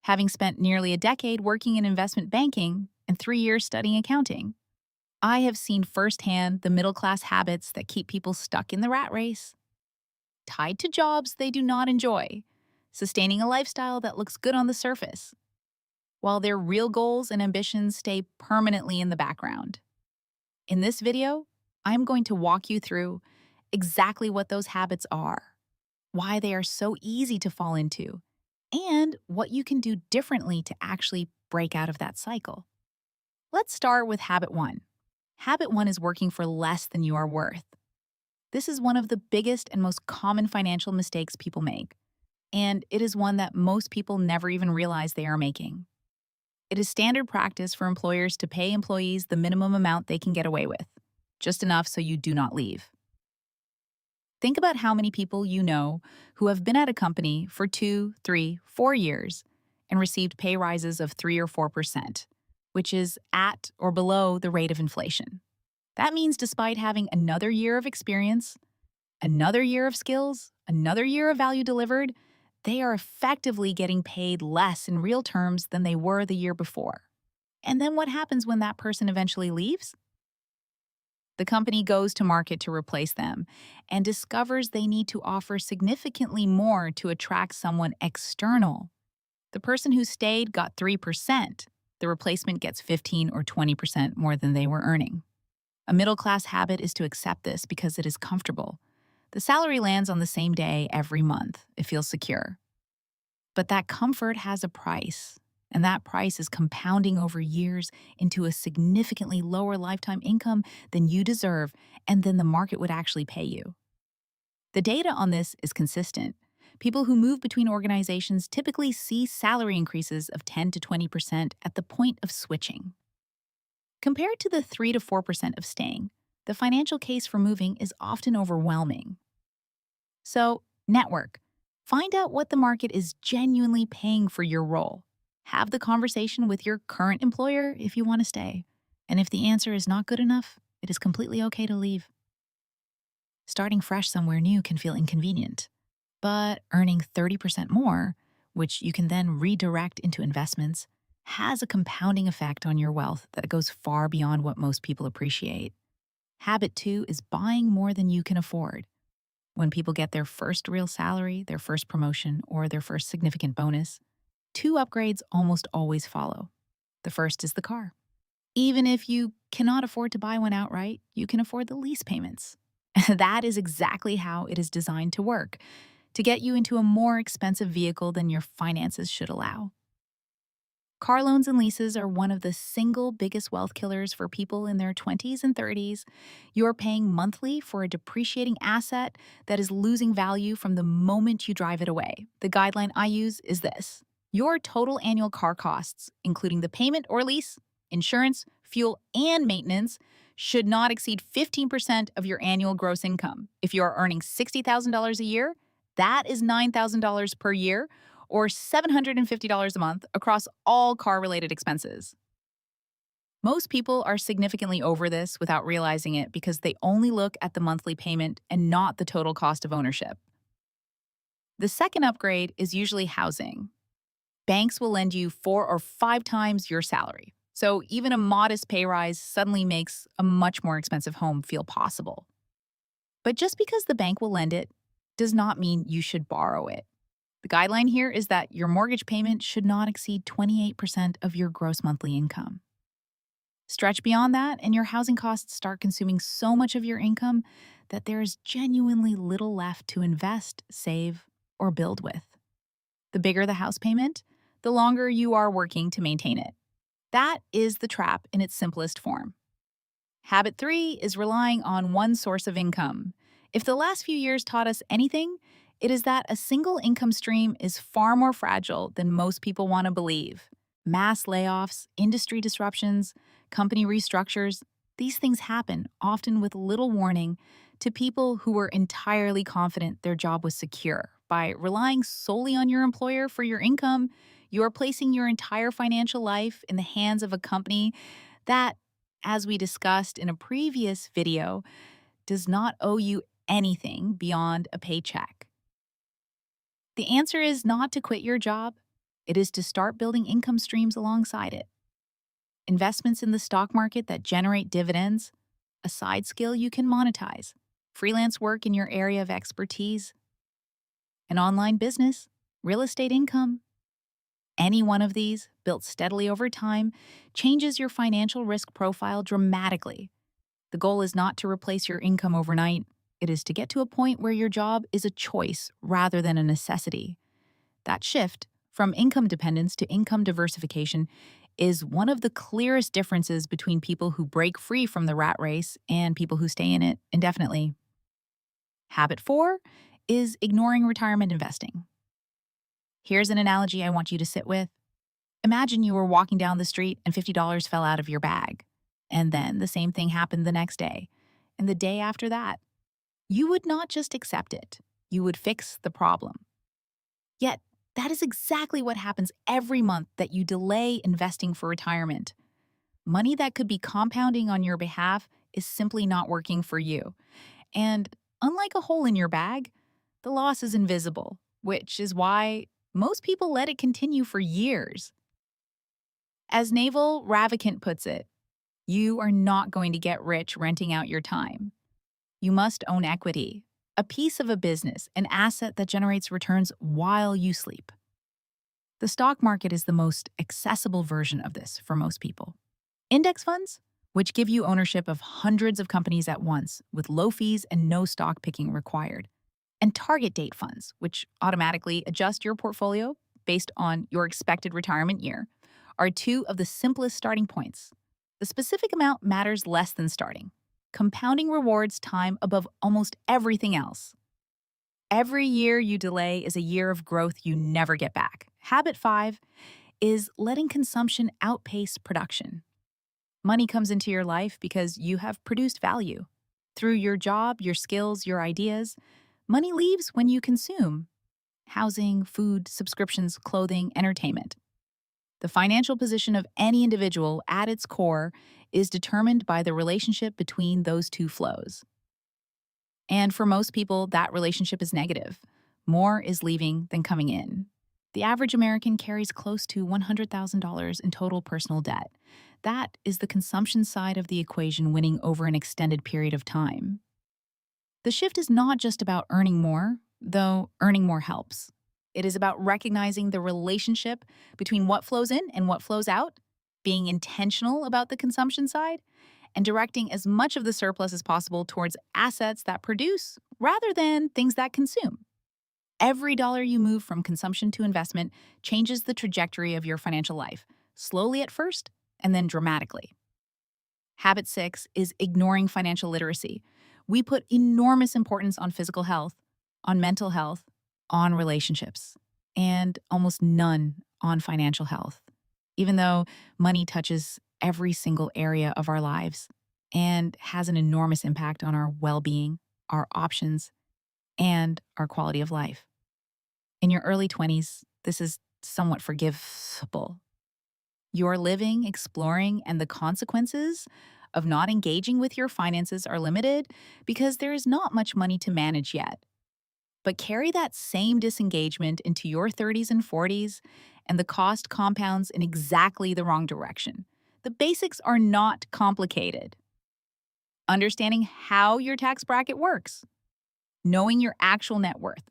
having spent nearly a decade working in investment banking and 3 years studying accounting. I have seen firsthand the middle class habits that keep people stuck in the rat race, tied to jobs they do not enjoy, sustaining a lifestyle that looks good on the surface, while their real goals and ambitions stay permanently in the background. In this video, I'm going to walk you through exactly what those habits are, why they are so easy to fall into, and what you can do differently to actually break out of that cycle. Let's start with habit one. Habit one is working for less than you are worth. This is one of the biggest and most common financial mistakes people make, and it is one that most people never even realize they are making. It is standard practice for employers to pay employees the minimum amount they can get away with, just enough so you do not leave. Think about how many people you know who have been at a company for 2, 3, 4 years and received pay rises of 3 or 4%, which is at or below the rate of inflation. That means despite having another year of experience, another year of skills, another year of value delivered, they are effectively getting paid less in real terms than they were the year before. And then what happens when that person eventually leaves? The company goes to market to replace them and discovers they need to offer significantly more to attract someone external. The person who stayed got 3%. The replacement gets 15 or 20% more than they were earning. A middle-class habit is to accept this because it is comfortable. The salary lands on the same day every month. It feels secure. But that comfort has a price, and that price is compounding over years into a significantly lower lifetime income than you deserve and than the market would actually pay you. The data on this is consistent. People who move between organizations typically see salary increases of 10 to 20% at the point of switching. Compared to the 3 to 4% of staying, the financial case for moving is often overwhelming. So, network. Find out what the market is genuinely paying for your role. Have the conversation with your current employer if you want to stay. And if the answer is not good enough, it is completely okay to leave. Starting fresh somewhere new can feel inconvenient, but earning 30% more, which you can then redirect into investments, has a compounding effect on your wealth that goes far beyond what most people appreciate. Habit two is buying more than you can afford. When people get their first real salary, their first promotion, or their first significant bonus, two upgrades almost always follow. The first is the car. Even if you cannot afford to buy one outright, you can afford the lease payments. That is exactly how it is designed to work, to get you into a more expensive vehicle than your finances should allow. Car loans and leases are one of the single biggest wealth killers for people in their 20s and 30s. You're paying monthly for a depreciating asset that is losing value from the moment you drive it away. The guideline I use is this: your total annual car costs, including the payment or lease, insurance, fuel, and maintenance, should not exceed 15% of your annual gross income. If you are earning $60,000 a year, that is $9,000 per year, or $750 a month across all car-related expenses. Most people are significantly over this without realizing it because they only look at the monthly payment and not the total cost of ownership. The second upgrade is usually housing. Banks will lend you 4 or 5 times your salary, so even a modest pay rise suddenly makes a much more expensive home feel possible. But just because the bank will lend it does not mean you should borrow it. The guideline here is that your mortgage payment should not exceed 28% of your gross monthly income. Stretch beyond that, and your housing costs start consuming so much of your income that there is genuinely little left to invest, save, or build with. The bigger the house payment, the longer you are working to maintain it. That is the trap in its simplest form. Habit 3 is relying on one source of income. If the last few years taught us anything, it is that a single income stream is far more fragile than most people want to believe. Mass layoffs, industry disruptions, company restructures, these things happen, often with little warning, to people who were entirely confident their job was secure. By relying solely on your employer for your income, you are placing your entire financial life in the hands of a company that, as we discussed in a previous video, does not owe you anything beyond a paycheck. The answer is not to quit your job. It is to start building income streams alongside it. Investments in the stock market that generate dividends, a side skill you can monetize, freelance work in your area of expertise, an online business, real estate income. Any one of these, built steadily over time, changes your financial risk profile dramatically. The goal is not to replace your income overnight. It is to get to a point where your job is a choice rather than a necessity. That shift from income dependence to income diversification is one of the clearest differences between people who break free from the rat race and people who stay in it indefinitely. Habit 4 is ignoring retirement investing. Here's an analogy I want you to sit with. Imagine you were walking down the street and $50 fell out of your bag. And then the same thing happened the next day, and the day after that. You would not just accept it, you would fix the problem. Yet, that is exactly what happens every month that you delay investing for retirement. Money that could be compounding on your behalf is simply not working for you. And unlike a hole in your bag, the loss is invisible, which is why most people let it continue for years. As Naval Ravikant puts it, you are not going to get rich renting out your time. You must own equity, a piece of a business, an asset that generates returns while you sleep. The stock market is the most accessible version of this for most people. Index funds, which give you ownership of hundreds of companies at once with low fees and no stock picking required. And target date funds, which automatically adjust your portfolio based on your expected retirement year, are two of the simplest starting points. The specific amount matters less than starting. Compounding rewards time above almost everything else. Every year you delay is a year of growth you never get back. Habit 5 is letting consumption outpace production. Money comes into your life because you have produced value. Through your job, your skills, your ideas, money leaves when you consume. Housing, food, subscriptions, clothing, entertainment. The financial position of any individual at its core is determined by the relationship between those two flows. And for most people, that relationship is negative. More is leaving than coming in. The average American carries close to $100,000 in total personal debt. That is the consumption side of the equation winning over an extended period of time. The shift is not just about earning more, though earning more helps. It is about recognizing the relationship between what flows in and what flows out, being intentional about the consumption side, and directing as much of the surplus as possible towards assets that produce rather than things that consume. Every dollar you move from consumption to investment changes the trajectory of your financial life, slowly at first and then dramatically. Habit 6 is ignoring financial literacy. We put enormous importance on physical health, on mental health, on relationships, and almost none on financial health, even though money touches every single area of our lives and has an enormous impact on our well-being, our options, and our quality of life. In your early 20s, this is somewhat forgivable. You're living, exploring, and the consequences of not engaging with your finances are limited because there is not much money to manage yet. But carry that same disengagement into your 30s and 40s, and the cost compounds in exactly the wrong direction. The basics are not complicated. Understanding how your tax bracket works, knowing your actual net worth,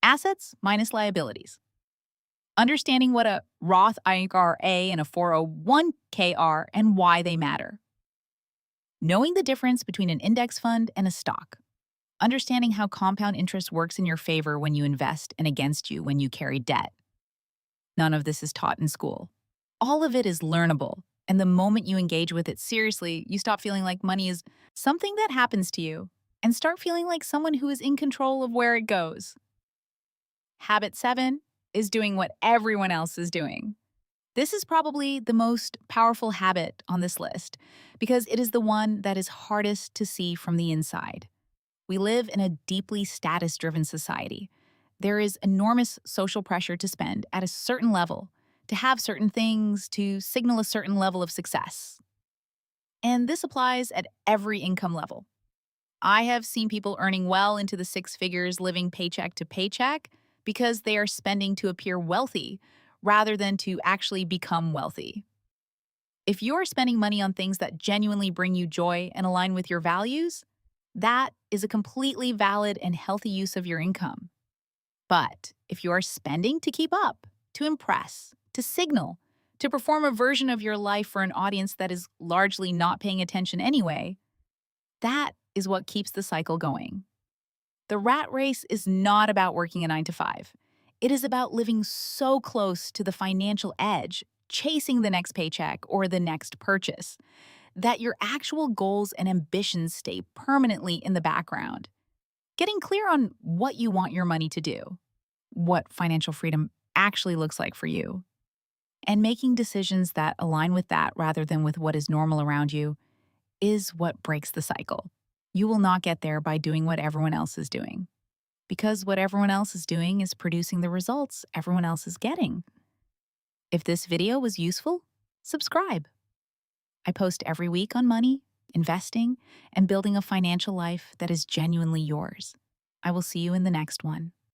assets minus liabilities, understanding what a Roth IRA and a 401k are and why they matter, knowing the difference between an index fund and a stock, understanding how compound interest works in your favor when you invest and against you when you carry debt. None of this is taught in school. All of it is learnable, and the moment you engage with it seriously, you stop feeling like money is something that happens to you and start feeling like someone who is in control of where it goes. Habit 7 is doing what everyone else is doing. This is probably the most powerful habit on this list because it is the one that is hardest to see from the inside. We live in a deeply status-driven society. There is enormous social pressure to spend at a certain level, to have certain things, to signal a certain level of success. And this applies at every income level. I have seen people earning well into the six figures living paycheck to paycheck because they are spending to appear wealthy rather than to actually become wealthy. If you're spending money on things that genuinely bring you joy and align with your values, that is a completely valid and healthy use of your income. But if you are spending to keep up, to impress, to signal, to perform a version of your life for an audience that is largely not paying attention anyway, that is what keeps the cycle going. The rat race is not about working a 9 to 5. It is about living so close to the financial edge, chasing the next paycheck or the next purchase, that your actual goals and ambitions stay permanently in the background. Getting clear on what you want your money to do, what financial freedom actually looks like for you, and making decisions that align with that rather than with what is normal around you is what breaks the cycle. You will not get there by doing what everyone else is doing, because what everyone else is doing is producing the results everyone else is getting. If this video was useful, subscribe. I post every week on money, investing, and building a financial life that is genuinely yours. I will see you in the next one.